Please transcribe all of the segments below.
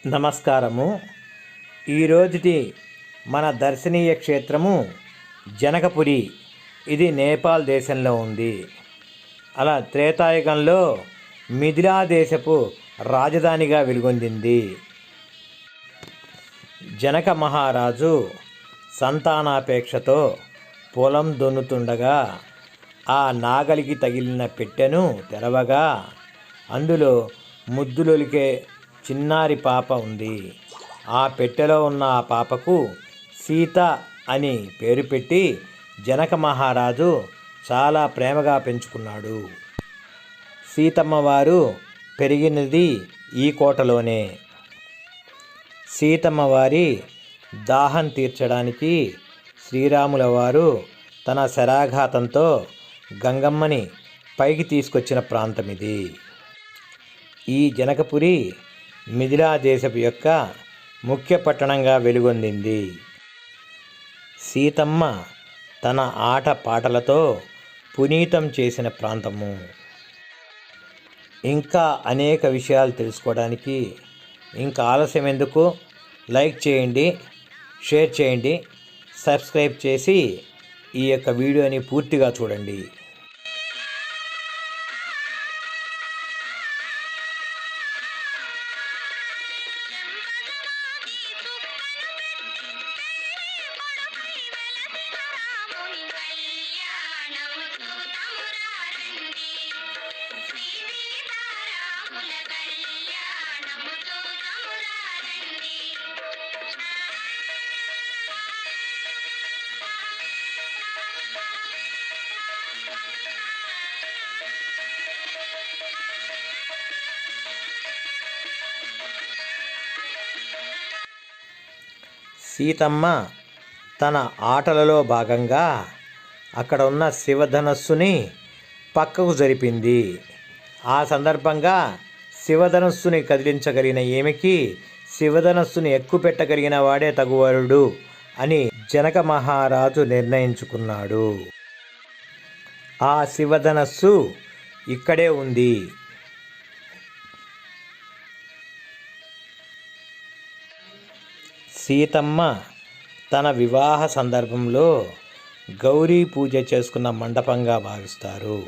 నమస్కారము. ఈరోజుటి మన దర్శనీయ క్షేత్రము జనకపురి. ఇది నేపాల్ దేశంలో ఉంది. అలా త్రేతాయుగంలో మిథిలా దేశపు రాజధానిగా వెలుగొందింది. జనక మహారాజు సంతానాపేక్షతో పొలం దున్నుతుండగా ఆ నాగలికి తగిలిన పెట్టెను తెరవగా అందులో ముద్దులొలికే చిన్నారి పాప ఉంది. ఆ పెట్టెలో ఉన్న ఆ పాపకు సీత అని పేరు పెట్టి జనక మహారాజు చాలా ప్రేమగా పెంచుకున్నాడు. సీతమ్మ వారు పెరిగినది ఈ కోటలోనే. సీతమ్మ వారి దాహం తీర్చడానికి శ్రీరాముల వారు తన శరాఘాతంతో గంగమ్మని పైకి తీసుకొచ్చిన ప్రాంతం ఇది. ఈ జనకపురి మిథిలా దేశపు యొక్క ముఖ్య పట్టణంగా వెలుగొందింది. సీతమ్మ తన ఆట పాటలతో పునీతం చేసిన ప్రాంతము. ఇంకా అనేక విషయాలు తెలుసుకోవడానికి ఇంకా ఆలస్యం ఎందుకు? లైక్ చేయండి, షేర్ చేయండి, సబ్స్క్రైబ్ చేసి ఈ యొక్క వీడియోని పూర్తిగా చూడండి. సీతమ్మ తన ఆటలలో భాగంగా అక్కడ ఉన్న శివధనస్సుని పక్కకు జరిపింది. ఆ సందర్భంగా శివధనస్సుని కదిలించగలిగిన ఈమెకి శివధనస్సుని ఎక్కుపెట్టగలిగిన వాడే తగువరుడు అని జనక మహారాజు నిర్ణయించుకున్నాడు. ఆ శివధనస్సు ఇక్కడే ఉంది. సీతమ్మ తన వివాహ సందర్భంలో గౌరీ పూజ చేసుకున్న మండపంగా భావిస్తారు.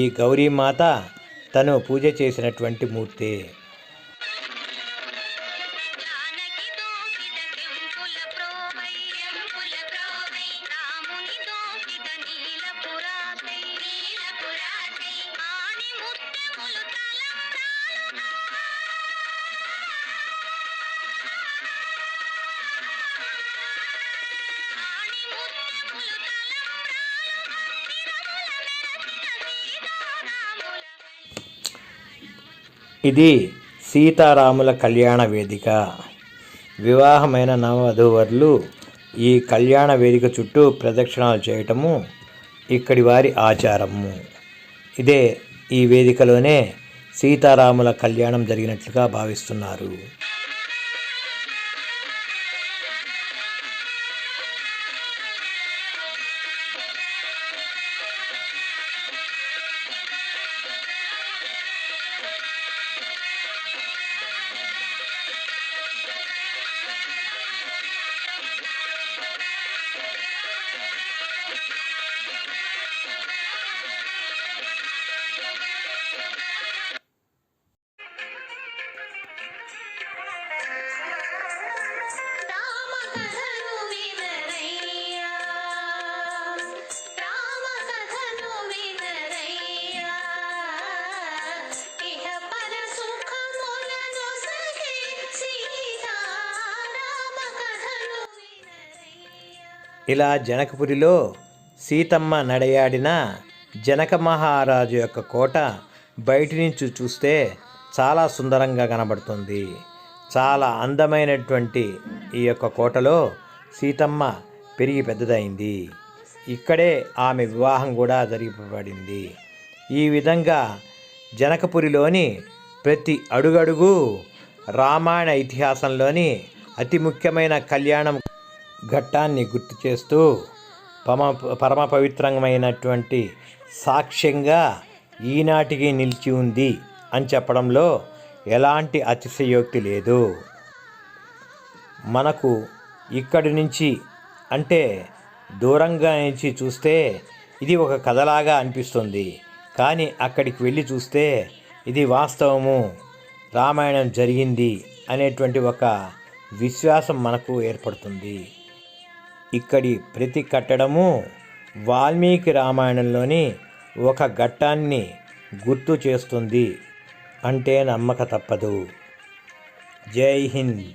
ఈ గౌరీమాత తను పూజ చేసినటువంటి మూర్తి. ఇది సీతారాముల కళ్యాణ వేదిక. వివాహమైన నవవధూవరులు ఈ కళ్యాణ వేదిక చుట్టూ ప్రదక్షిణాలు చేయటము ఇక్కడి వారి ఆచారము. ఇదే ఈ వేదికలోనే సీతారాముల కళ్యాణం జరిగినట్లుగా భావిస్తున్నారు. ఇలా జనకపురిలో సీతమ్మ నడయాడిన జనక మహారాజు యొక్క కోట బయటి నుంచి చూస్తే చాలా సుందరంగా కనబడుతుంది. చాలా అందమైనటువంటి ఈ యొక్క కోటలో సీతమ్మ పెరిగి పెద్దదైంది. ఇక్కడే ఆమె వివాహం కూడా జరిపబడింది. ఈ విధంగా జనకపురిలోని ప్రతి అడుగడుగు రామాయణ ఇతిహాసంలోని అతి ముఖ్యమైన కళ్యాణం ఘట్టాన్ని గుర్తు చేస్తూ పరమ పవిత్రమైనటువంటి సాక్ష్యంగా ఈనాటికి నిలిచి ఉంది అని చెప్పడంలో ఎలాంటి అతిశయోక్తి లేదు. మనకు ఇక్కడి నుంచి అంటే దూరంగా నుంచి చూస్తే ఇది ఒక కథలాగా అనిపిస్తుంది. కానీ అక్కడికి వెళ్ళి చూస్తే ఇది వాస్తవము, రామాయణం జరిగింది అనేటువంటి ఒక విశ్వాసం మనకు ఏర్పడుతుంది. ఇక్కడి ప్రతి కట్టడము వాల్మీకి రామాయణంలోని ఒక ఘట్టాన్ని గుర్తు చేస్తుంది అంటే నమ్మక తప్పదు. జై హింద్.